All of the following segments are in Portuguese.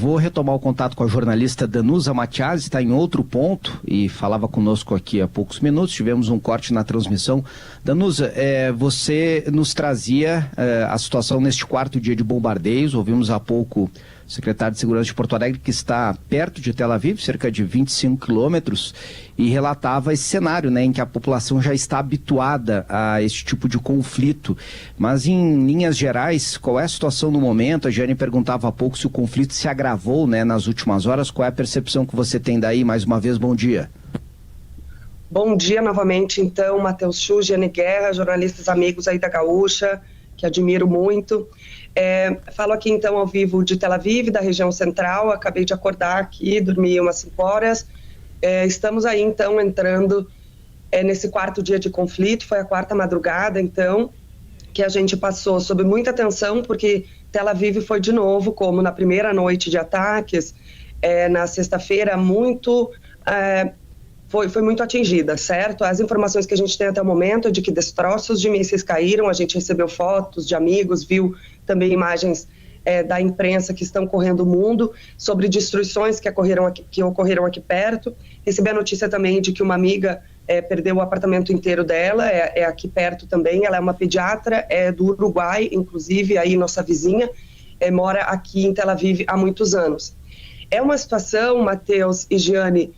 vou retomar o contato com a jornalista Danusa Matias, está em outro ponto e falava conosco aqui há poucos minutos, tivemos um corte na transmissão. Danusa, você nos trazia a situação neste quarto dia de bombardeios, ouvimos há pouco o secretário de Segurança de Porto Alegre, que está perto de Tel Aviv, cerca de 25 quilômetros, e relatava esse cenário, né, em que a população já está habituada a esse tipo de conflito. Mas, em linhas gerais, qual é a situação no momento? A Jane perguntava há pouco se o conflito se agravou, né, nas últimas horas. Qual é a percepção que você tem daí? Mais uma vez, bom dia. Bom dia novamente, então, Matheus Chu, Jane Guerra, jornalistas amigos aí da Gaúcha, que admiro muito. Falo aqui então ao vivo de Tel Aviv, da região central. Acabei de acordar aqui, dormi umas 5 horas. Estamos aí então entrando nesse quarto dia de conflito. Foi a 4ª madrugada então que a gente passou sob muita tensão, porque Tel Aviv foi de novo, como na primeira noite de ataques, na sexta-feira, foi muito atingida, certo? As informações que a gente tem até o momento é de que destroços de mísseis caíram. A gente recebeu fotos de amigos, viu também imagens da imprensa que estão correndo o mundo sobre destruições que ocorreram aqui perto. Recebi a notícia também de que uma amiga perdeu o apartamento inteiro dela, é aqui perto também. Ela é uma pediatra, é do Uruguai, inclusive, aí nossa vizinha, mora aqui em Tel Aviv há muitos anos. É uma situação, Matheus e Giane,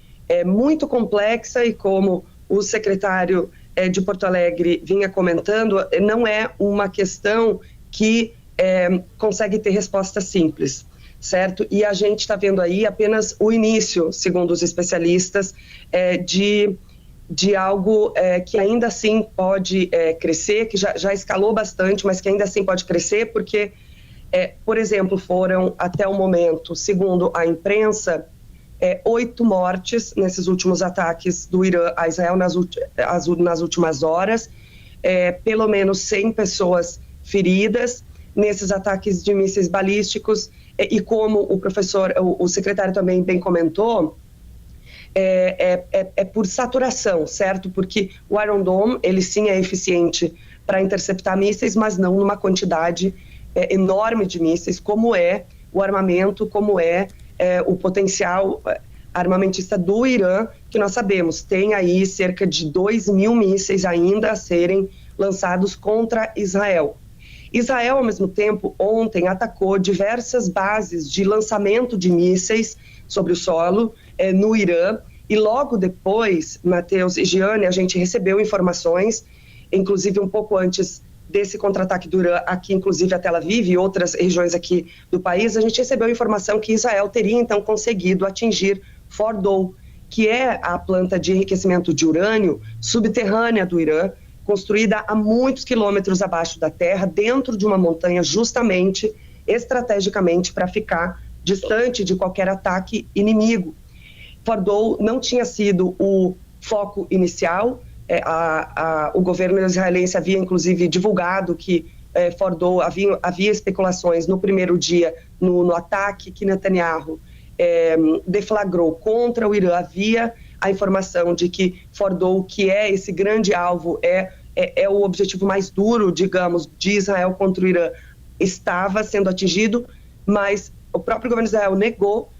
muito complexa, e como o secretário de Porto Alegre vinha comentando, não é uma questão que consegue ter resposta simples, certo? E a gente está vendo aí apenas o início, segundo os especialistas, de algo que ainda assim pode crescer, que já escalou bastante, mas que ainda assim pode crescer, porque, por exemplo, foram até o momento, segundo a imprensa, 8 mortes nesses últimos ataques do Irã a Israel nas últimas horas, pelo menos 100 pessoas feridas nesses ataques de mísseis balísticos, e como o secretário também bem comentou, por saturação, certo? Porque o Iron Dome, ele sim é eficiente para interceptar mísseis, mas não numa quantidade enorme de mísseis, como é o armamento, como o potencial armamentista do Irã, que nós sabemos, tem aí cerca de 2.000 mísseis ainda a serem lançados contra Israel. Israel, ao mesmo tempo, ontem atacou diversas bases de lançamento de mísseis sobre o solo no Irã, e logo depois, Matheus e Giane, a gente recebeu informações, inclusive um pouco antes desse contra-ataque do Irã, aqui inclusive a Tel Aviv e outras regiões aqui do país, a gente recebeu informação que Israel teria então conseguido atingir Fordow, que é a planta de enriquecimento de urânio subterrânea do Irã, construída a muitos quilômetros abaixo da terra, dentro de uma montanha, justamente, estrategicamente, para ficar distante de qualquer ataque inimigo. Fordow não tinha sido o foco inicial. O governo israelense havia, inclusive, divulgado que Fordow, havia especulações no primeiro dia, no ataque que Netanyahu deflagrou contra o Irã. Havia a informação de que Fordow, que é esse grande alvo, é o objetivo mais duro, digamos, de Israel contra o Irã, estava sendo atingido, mas o próprio governo de Israel negou,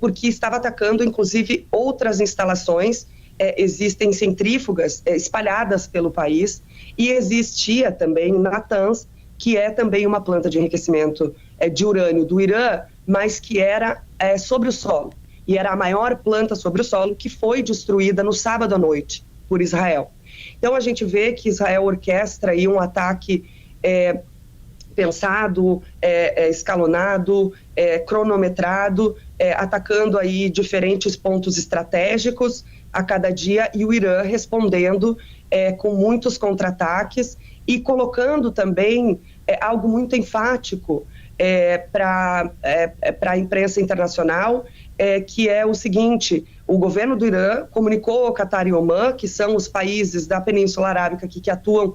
porque estava atacando, inclusive, outras instalações. Existem centrífugas espalhadas pelo país, e existia também Natanz, que é também uma planta de enriquecimento de urânio do Irã, mas que era sobre o solo, e era a maior planta sobre o solo, que foi destruída no sábado à noite por Israel. Então a gente vê que Israel orquestra aí um ataque pensado, escalonado, cronometrado, atacando aí diferentes pontos estratégicos a cada dia, e o Irã respondendo com muitos contra-ataques e colocando também algo muito enfático para a imprensa internacional, que é o seguinte: o governo do Irã comunicou ao Catar e Omã, que são os países da Península Arábica que atuam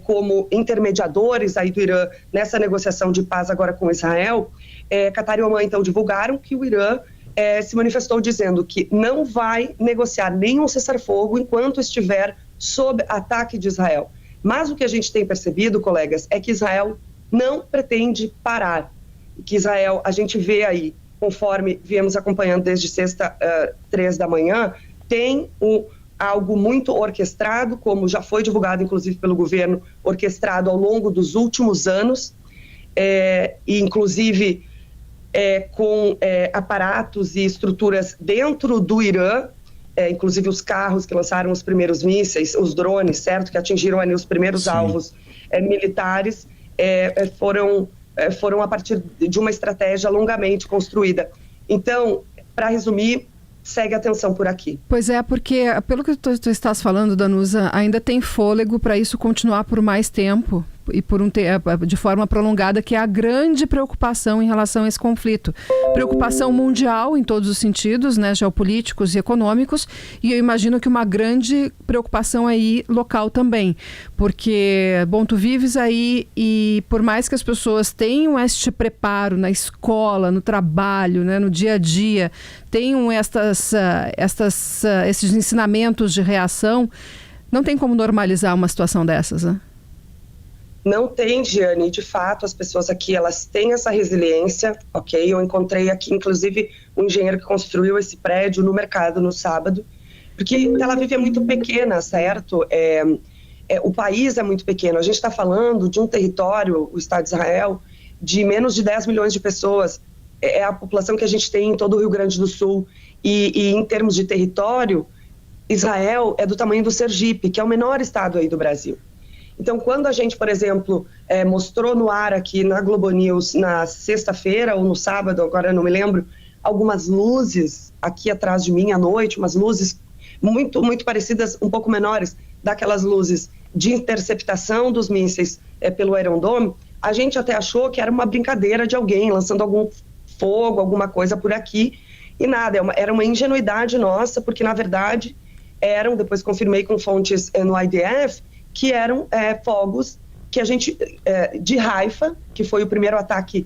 como intermediadores aí do Irã nessa negociação de paz agora com Israel. Catar e Omã, então, divulgaram que o Irã se manifestou dizendo que não vai negociar nenhum cessar-fogo enquanto estiver sob ataque de Israel. Mas o que a gente tem percebido, colegas, é que Israel não pretende parar. Que Israel, a gente vê aí conforme viemos acompanhando desde sexta, 3 da manhã, tem algo muito orquestrado, como já foi divulgado, inclusive, pelo governo, orquestrado ao longo dos últimos anos, e inclusive com aparatos e estruturas dentro do Irã, inclusive os carros que lançaram os primeiros mísseis, os drones, certo, que atingiram ali os primeiros alvos militares, foram a partir de uma estratégia longamente construída. Então, para resumir, segue a tensão por aqui. Pois é, porque pelo que tu estás falando, Danusa, ainda tem fôlego para isso continuar por mais tempo e de forma prolongada, que é a grande preocupação em relação a esse conflito. Preocupação mundial em todos os sentidos, né, geopolíticos e econômicos, e eu imagino que uma grande preocupação aí local também, porque, bom, tu vives aí e por mais que as pessoas tenham este preparo na escola, no trabalho, né, no dia a dia, tenham esses ensinamentos de reação, não tem como normalizar uma situação dessas, né? Não tem, Giane, de fato, as pessoas aqui, elas têm essa resiliência, ok? Eu encontrei aqui, inclusive, um engenheiro que construiu esse prédio no mercado no sábado, porque Tel Aviv é muito pequena, certo? O país é muito pequeno. A gente está falando de um território, o Estado de Israel, de menos de 10 milhões de pessoas. É a população que a gente tem em todo o Rio Grande do Sul. E em termos de território, Israel é do tamanho do Sergipe, que é o menor estado aí do Brasil. Então, quando a gente, por exemplo, mostrou no ar aqui na Globo News, na sexta-feira ou no sábado, agora eu não me lembro, algumas luzes aqui atrás de mim à noite, umas luzes muito, muito parecidas, um pouco menores, daquelas luzes de interceptação dos mísseis pelo Iron Dome, a gente até achou que era uma brincadeira de alguém lançando algum fogo, alguma coisa por aqui, e nada, era uma ingenuidade nossa, porque na verdade depois confirmei com fontes no IDF, que eram fogos que a gente, de Haifa, que foi o primeiro ataque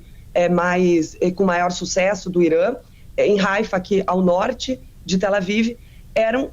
com maior sucesso do Irã, em Haifa, aqui ao norte de Tel Aviv, eram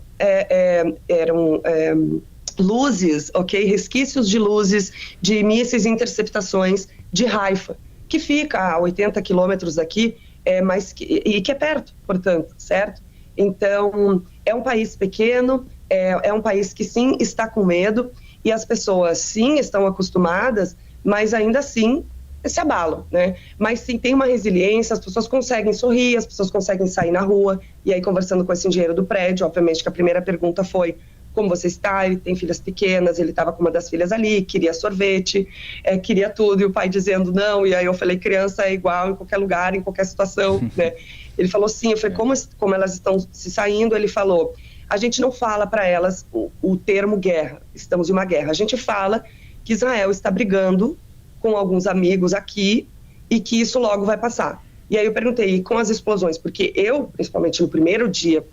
luzes, ok? Resquícios de luzes de mísseis e interceptações de Haifa, que fica a 80 quilômetros daqui, e que é perto, portanto, certo? Então, é um país pequeno, é um país que sim está com medo, e as pessoas sim estão acostumadas, mas ainda assim se abalam, né? Mas sim tem uma resiliência, as pessoas conseguem sorrir, as pessoas conseguem sair na rua, e aí conversando com esse engenheiro do prédio, obviamente que a primeira pergunta foi: como você está? Ele tem filhas pequenas, ele estava com uma das filhas ali, queria sorvete, queria tudo, e o pai dizendo não, e aí eu falei, criança é igual em qualquer lugar, em qualquer situação, né? Ele falou sim, eu falei, como elas estão se saindo? Ele falou, a gente não fala para elas o termo guerra, estamos em uma guerra, a gente fala que Israel está brigando com alguns amigos aqui e que isso logo vai passar. E aí eu perguntei, e com as explosões? Porque eu, principalmente no primeiro dia,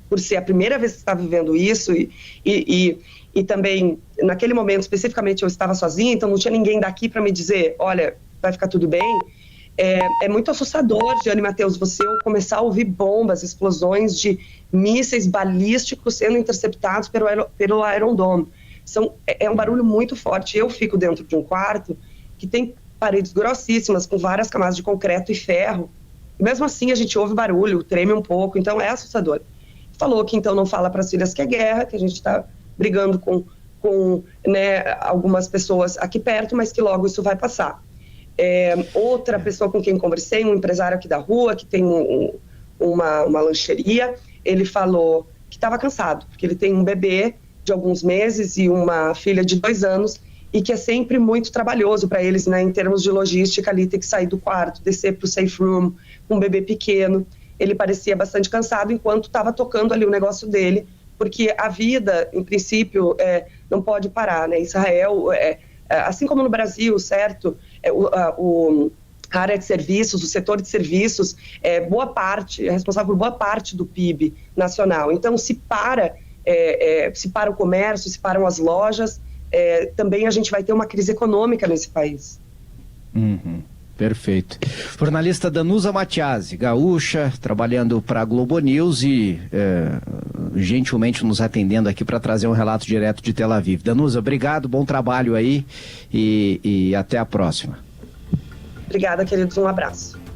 por ser a primeira vez que estava vivendo isso e também, naquele momento, especificamente, eu estava sozinha, então não tinha ninguém daqui para me dizer, olha, vai ficar tudo bem. É muito assustador, Giane e Matheus, você começar a ouvir bombas, explosões de mísseis balísticos sendo interceptados pelo Iron Dome. É um barulho muito forte. Eu fico dentro de um quarto que tem paredes grossíssimas, com várias camadas de concreto e ferro. E mesmo assim a gente ouve barulho, treme um pouco, então é assustador. Falou que então não fala para as filhas que é guerra, que a gente está brigando com algumas pessoas aqui perto, mas que logo isso vai passar. Outra pessoa com quem conversei, um empresário aqui da rua, que tem uma lancheria, ele falou que estava cansado, porque ele tem um bebê de alguns meses e uma filha de 2 anos, e que é sempre muito trabalhoso para eles, né, em termos de logística ali, ter que sair do quarto, descer para o safe room, com um bebê pequeno. Ele parecia bastante cansado enquanto estava tocando ali o negócio dele, porque a vida, em princípio, não pode parar, né? Israel, assim como no Brasil, certo? A área de serviços, o setor de serviços, é responsável por boa parte do PIB nacional. Então, se para o comércio, se param as lojas, também a gente vai ter uma crise econômica nesse país. Uhum. Perfeito. Jornalista Danusa Matiasi, gaúcha, trabalhando para a Globo News e gentilmente nos atendendo aqui para trazer um relato direto de Tel Aviv. Danusa, obrigado, bom trabalho aí e até a próxima. Obrigada, queridos, um abraço.